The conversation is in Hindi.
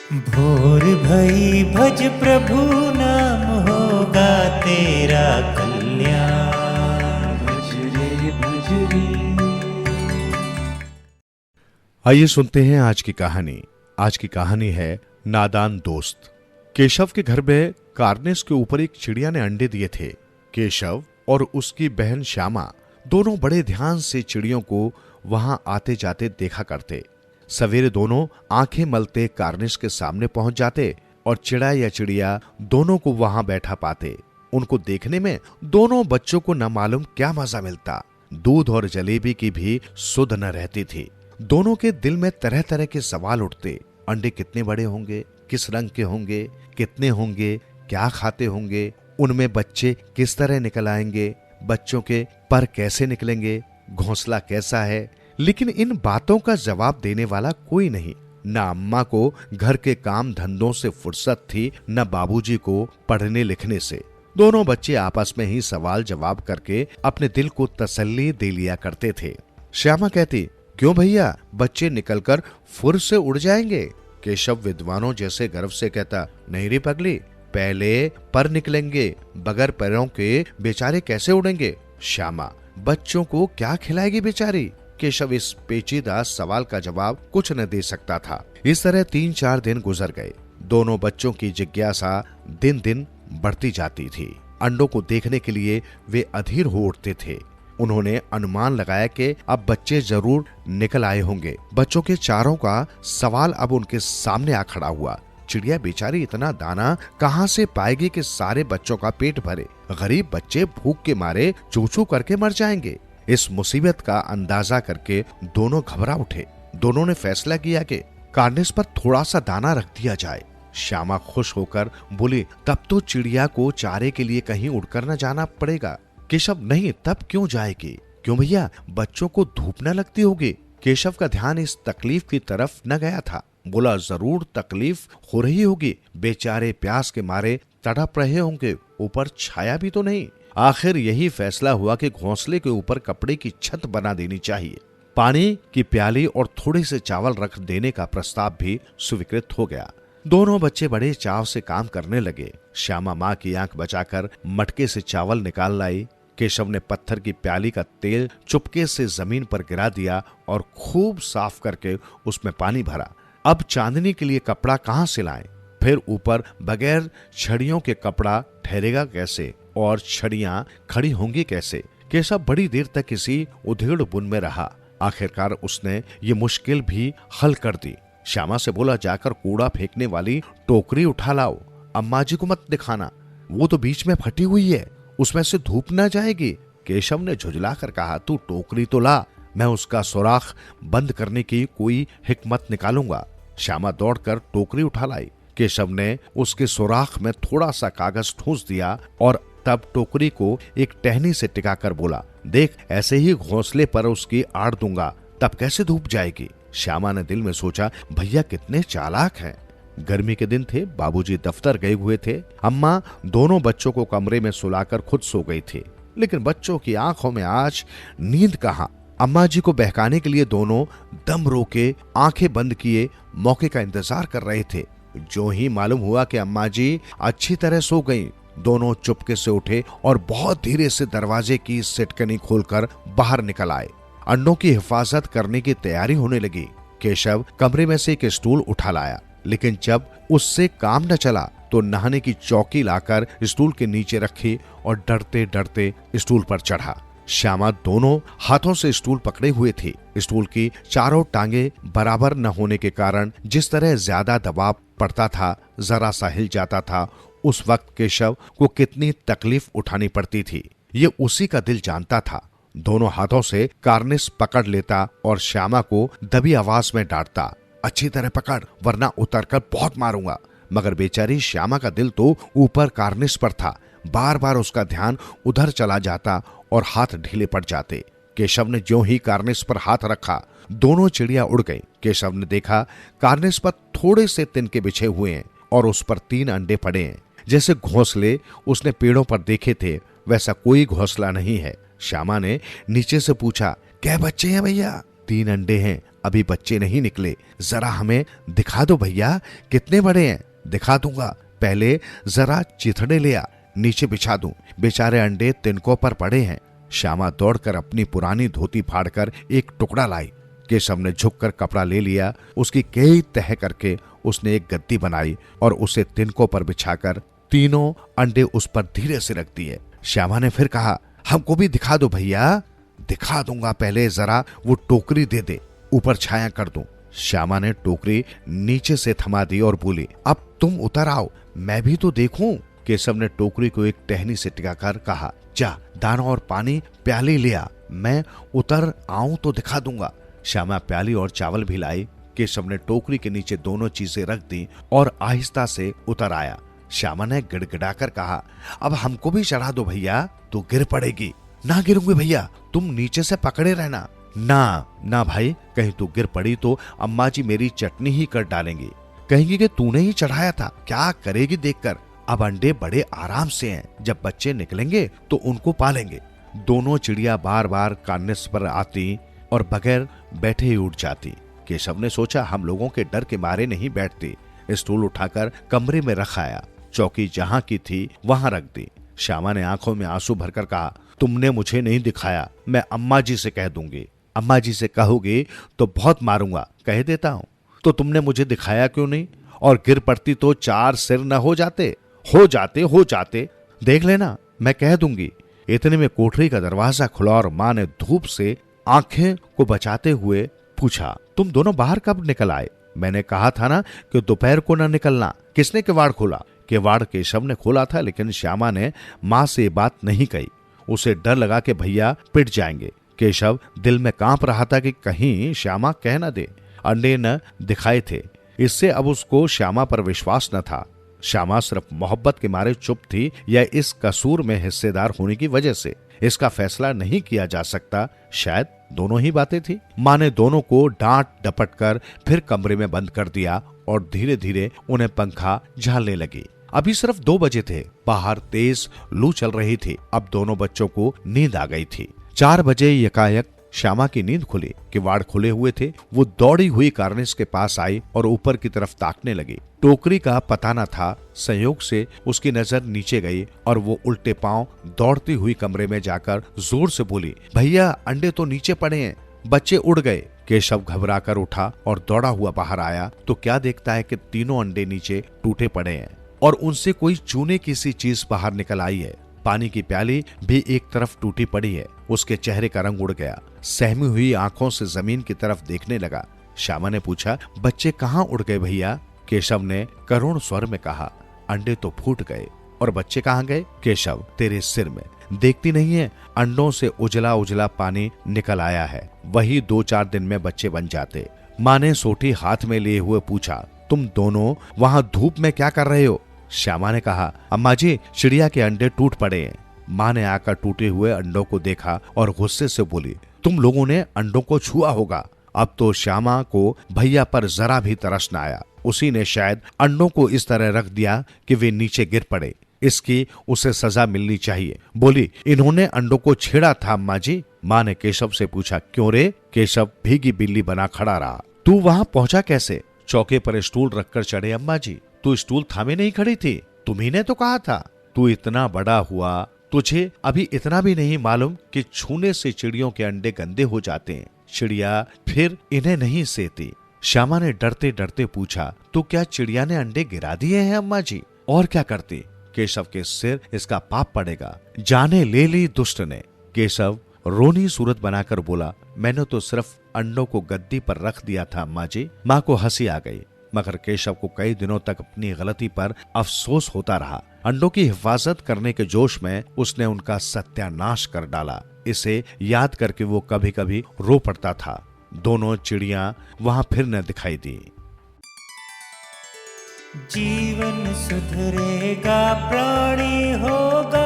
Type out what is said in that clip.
भोर भई भज प्रभु नाम होगा तेरा कल्याण। भज रे भज रे। आइए सुनते हैं आज की कहानी। आज की कहानी है नादान दोस्त। केशव के घर में कार्निस के ऊपर एक चिड़िया ने अंडे दिए थे। केशव और उसकी बहन श्यामा दोनों बड़े ध्यान से चिड़ियों को वहां आते जाते देखा करते। सवेरे दोनों आंखें मलते कार्निस के सामने पहुंच जाते और चिड़ा या चिड़िया दोनों को वहां बैठा पाते। उनको देखने में दोनों बच्चों को न मालूम क्या मजा मिलता। दूध और जलेबी की भी सुध न रहती थी। दोनों के दिल में तरह तरह के सवाल उठते। अंडे कितने बड़े होंगे, किस रंग के होंगे, कितने होंगे, क्या खाते होंगे, उनमें बच्चे किस तरह निकल आएंगे, बच्चों के पर कैसे निकलेंगे, घोंसला कैसा है। लेकिन इन बातों का जवाब देने वाला कोई नहीं। न अम्मा को घर के काम धंधों से फुर्सत थी, न बाबूजी को पढ़ने लिखने से। दोनों बच्चे आपस में ही सवाल जवाब करके अपने दिल को तसल्ली दे लिया करते थे। श्यामा कहती, क्यों भैया, बच्चे निकलकर फुर से उड़ जाएंगे। केशव विद्वानों जैसे गर्व से कहता, नहीं रे पगली, पहले पर निकलेंगे, बगैर पैरों के बेचारे कैसे उड़ेंगे। श्यामा, बच्चों को क्या खिलाएगी बेचारी। केशव इस पेचीदा सवाल का जवाब कुछ न दे सकता था। इस तरह 3-4 दिन गुजर गए। दोनों बच्चों की जिज्ञासा दिन दिन बढ़ती जाती थी। अंडों को देखने के लिए वे अधीर हो उठते थे। उन्होंने अनुमान लगाया कि अब बच्चे जरूर निकल आए होंगे। बच्चों के चारों का सवाल अब उनके सामने आ खड़ा हुआ। चिड़िया बेचारी इतना दाना कहां से पाएगी कि सारे बच्चों का पेट भरे। गरीब बच्चे भूख के मारे चू चू करके मर जाएंगे। इस मुसीबत का अंदाजा करके दोनों घबरा उठे। दोनों ने फैसला किया कि कार्निस पर थोड़ा सा दाना रख दिया जाए। श्यामा खुश होकर बोली, तब तो चिड़िया को चारे के लिए कहीं उड़कर न जाना पड़ेगा। केशव, नहीं, तब क्यों जाएगी। क्यों भैया, बच्चों को धूप न लगती होगी। केशव का ध्यान इस तकलीफ की तरफ न गया था। बोला, जरूर तकलीफ हो रही होगी। बेचारे प्यास के मारे तड़प रहे होंगे, ऊपर छाया भी तो नहीं। आखिर यही फैसला हुआ कि घोंसले के ऊपर कपड़े की छत बना देनी चाहिए। पानी की प्याली और थोड़े से चावल रख देने का प्रस्ताव भी स्वीकृत हो गया। दोनों बच्चे बड़े चाव से काम करने लगे। श्यामा माँ की आंख बचाकर मटके से चावल निकाल लाई। केशव ने पत्थर की प्याली का तेल चुपके से जमीन पर गिरा दिया और खूब साफ करके उसमें पानी भरा। अब चांदनी के लिए कपड़ा कहां से लाएं? फिर ऊपर बगैर छड़ियों के कपड़ा ठहरेगा कैसे और छड़ियां खड़ी होंगी कैसे। केशव बड़ी देर तक इसी उधेड़ बुन में रहा। आखिरकार उसने ये मुश्किल भी हल कर दी। श्यामा से बोला, जाकर कूड़ा फेंकने वाली टोकरी उठा लाओ। अम्मा जी को मत दिखाना, वो तो बीच में फटी हुई है, उसमें से धूप ना जाएगी। केशव ने झुझलाकर कहा, तू टोकरी तो ला, मैं उसका सुराख बंद करने की कोई हिकमत निकालूंगा। श्यामा दौड़कर टोकरी उठा लाई। केशव ने उसके सुराख में थोड़ा सा कागज ठूंस दिया और तब टोकरी को एक टहनी से टिकाकर बोला, देख, ऐसे ही घोंसले पर उसकी आड़ दूंगा, तब कैसे धूप जाएगी। श्यामा ने दिल में सोचा, भैया कितने चालाक हैं। गर्मी के दिन थे, बाबूजी दफ्तर गए हुए थे। अम्मा दोनों बच्चों को कमरे में सुलाकर खुद सो गई थी। लेकिन बच्चों की आंखों में आज नींद कहां। अम्मा जी को बहकाने के लिए दोनों दम रोके आंखें बंद किए मौके का इंतजार कर रहे थे। जो ही मालूम हुआ कि अम्मा जी अच्छी तरह सो गईं, दोनों चुपके से उठे और बहुत धीरे से दरवाजे की सिटकनी खोलकर बाहर निकल आए। अंडों की हिफाजत करने की तैयारी होने लगी। केशव कमरे में से एक स्टूल उठा लाया, लेकिन जब उससे काम न चला तो नहाने की चौकी लाकर स्टूल के नीचे रखी और डरते डरते स्टूल पर चढ़ा। श्यामा दोनों हाथों से स्टूल पकड़े हुए थी। स्टूल की चारों टांगे बराबर न होने के कारण जिस तरह ज्यादा दबाव पड़ता था, जरा सा हिल जाता था। उस वक्त केशव को कितनी तकलीफ उठानी पड़ती थी, ये उसी का दिल जानता था। दोनों हाथों से कार्निस पकड़ लेता और श्यामा को दबी आवाज में डांटता, अच्छी तरह पकड़ वरना उतरकर बहुत मारूंगा। मगर बेचारी श्यामा का दिल तो ऊपर कार्निस पर था। बार बार उसका ध्यान उधर चला जाता और हाथ ढीले पड़ जाते। केशव ने ज्यों ही कार्निस पर हाथ रखा, दोनों चिड़िया उड़ गई। केशव ने देखा कार्निस पर थोड़े से तिनके बिछे हुए हैं और उस पर 3 अंडे पड़े हैं। जैसे घोंसले उसने पेड़ों पर देखे थे, वैसा कोई घोंसला नहीं है। श्यामा ने नीचे से पूछा, क्या बच्चे हैं भैया? 3 अंडे हैं, अभी बच्चे नहीं निकले, जरा हमें दिखा दो भैया, कितने बड़े हैं। दिखा दूंगा, पहले जरा चिथड़े ले आ, नीचे बिछा दूं। बेचारे अंडे तिनकों पर पड़े हैं। श्यामा दौड़कर अपनी पुरानी धोती फाड़कर एक टुकड़ा लाई। केशव ने झुककर कपड़ा ले लिया, उसकी कई तह करके उसने एक गद्दी बनाई और उसे तिनकों पर बिछाकर तीनों अंडे उस पर धीरे से रख दिए। श्यामा ने फिर कहा, हमको भी दिखा दो भैया। दिखा दूंगा, पहले जरा वो टोकरी दे दे, ऊपर छाया कर दूं। श्यामा ने टोकरी नीचे से थमा दी और बोली, अब तुम उतर आओ, मैं भी तो देखूं। केशव ने टोकरी को एक टहनी से टिकाकर कहा, जा दाना और पानी प्याली ले आ, मैं उतर आऊं तो दिखा दूंगा। श्यामा प्याली और चावल भी लाई। केशव ने टोकरी के नीचे दोनों चीजें रख दी और आहिस्ता से उतर आया। श्यामा ने गिड़गिड़ाकर कहा, अब हमको भी चढ़ा दो भैया, तू गिर पड़ेगी। ना गिरूंगी भैया, तुम नीचे से पकड़े रहना। ना ना भाई, कहीं तू गिर पड़ी तो अम्मा जी मेरी चटनी ही कर डालेंगी, कहेंगी कि तूने ही चढ़ाया था। क्या करेगी देखकर। अब अंडे बड़े आराम से हैं, जब बच्चे निकलेंगे तो उनको पालेंगे। दोनों चिड़िया बार बार कार्निस पर आती और बगैर बैठे ही उठ जाती। केशव ने सोचा, हम लोगों के डर के मारे नहीं बैठती। स्टूल उठाकर कमरे में रखाया, चौकी जहां की थी वहां रख दी। श्यामा ने आंखों में आंसू भरकर कहा, तुमने मुझे नहीं दिखाया, मैं अम्मा जी से कह दूंगी। अम्मा जी से कहोगे तो बहुत मारूंगा, कह देता हूं। तो तुमने मुझे दिखाया क्यों नहीं? और गिर पड़ती तो 4 सिर न हो जाते। हो जाते, देख लेना, मैं कह दूंगी। इतने में कोठरी का दरवाजा खुला और माँ ने धूप से आंखें को बचाते हुए पूछा, तुम दोनों बाहर कब निकल आए? मैंने कहा था ना कि दोपहर को न निकलना। किसने किवाड़ खोला? किवाड़ केशव ने खोला था, लेकिन श्यामा ने माँ से बात नहीं कही। उसे डर लगा कि भैया पिट जाएंगे। केशव दिल में कांप रहा था कि कहीं श्यामा कह न दे। अंडे न दिखाए थे, इससे अब उसको श्यामा पर विश्वास न था। श्यामा सिर्फ मोहब्बत के मारे चुप थी या इस कसूर में हिस्सेदार होने की वजह से, इसका फैसला नहीं किया जा सकता। शायद दोनों ही बातें थी। माँ ने दोनों को डांट डपट कर फिर कमरे में बंद कर दिया और धीरे धीरे उन्हें पंखा झालने लगी। अभी सिर्फ 2 बजे थे, बाहर तेज लू चल रही थी। अब दोनों बच्चों को नींद आ गई थी। 4 बजे यकायक श्यामा की नींद खुली। किवाड़ खुले हुए थे। वो दौड़ी हुई कार्निस के पास आई और ऊपर की तरफ ताकने लगी। टोकरी का पता न था, संयोग से उसकी नजर नीचे गई और वो उल्टे पांव दौड़ती हुई कमरे में जाकर जोर से बोली, भैया अंडे तो नीचे पड़े हैं, बच्चे उड़ गए। केशव घबराकर उठा और दौड़ा हुआ बाहर आया तो क्या देखता है कि तीनों अंडे नीचे टूटे पड़े हैं और उनसे कोई चूने की सी चीज बाहर निकल आई है। पानी की प्याली भी एक तरफ टूटी पड़ी है। उसके चेहरे का रंग उड़ गया। सहमी हुई आंखों से जमीन की तरफ देखने लगा। श्यामा ने पूछा, बच्चे कहाँ उड़ गए भैया? केशव ने करुण स्वर में कहा, अंडे तो फूट गए। और बच्चे कहाँ गए? केशव, तेरे सिर में, देखती नहीं है, अंडों से उजला उजला पानी निकल आया है। वही 2-4 दिन में बच्चे बन जाते। माँ ने सोटी हाथ में लिए हुए पूछा, तुम दोनों वहां धूप में क्या कर रहे हो? श्यामा ने कहा, अम्मा जी चिड़िया के अंडे टूट पड़े हैं। माँ ने आकर टूटे हुए अंडों को देखा और गुस्से से बोली, तुम लोगों ने अंडों को छुआ होगा। अब तो श्यामा को भैया पर जरा भी तरस न आया। उसी ने शायद अंडों को इस तरह रख दिया कि वे नीचे गिर पड़े। इसकी उसे सजा मिलनी चाहिए। बोली, इन्होंने अंडों को छेड़ा था अम्मा जी। माँ ने केशव से पूछा, क्यों रे? केशव भीगी बिल्ली बना खड़ा रहा। तू वहां पहुंचा कैसे? चौके पर स्टूल रखकर चढ़े अम्मा जी। तू स्टूल थामे नहीं खड़ी थी? तुम्ही ने तो कहा था। तू इतना बड़ा हुआ, तुझे अभी इतना भी नहीं मालूम कि छूने से चिड़ियों के अंडे गंदे हो जाते हैं। चिड़िया फिर इन्हें नहीं सेती। श्यामा ने डरते डरते पूछा, तो क्या चिड़िया ने अंडे गिरा दिए हैं अम्मा जी? और क्या करती? केशव के सिर इसका पाप पड़ेगा। जाने ले ली दुष्ट ने। केशव रोनी सूरत बनाकर बोला, मैंने तो सिर्फ अंडों को गद्दी पर रख दिया था अम्मा जी। माँ को हंसी आ गई, मगर केशव को कई दिनों तक अपनी गलती पर अफसोस होता रहा। अंडों की हिफाजत करने के जोश में उसने उनका सत्यानाश कर डाला। इसे याद करके वो कभी कभी रो पड़ता था। दोनों चिड़िया वहां फिर न दिखाई दी। जीवन सुधरेगा, प्राणी होगा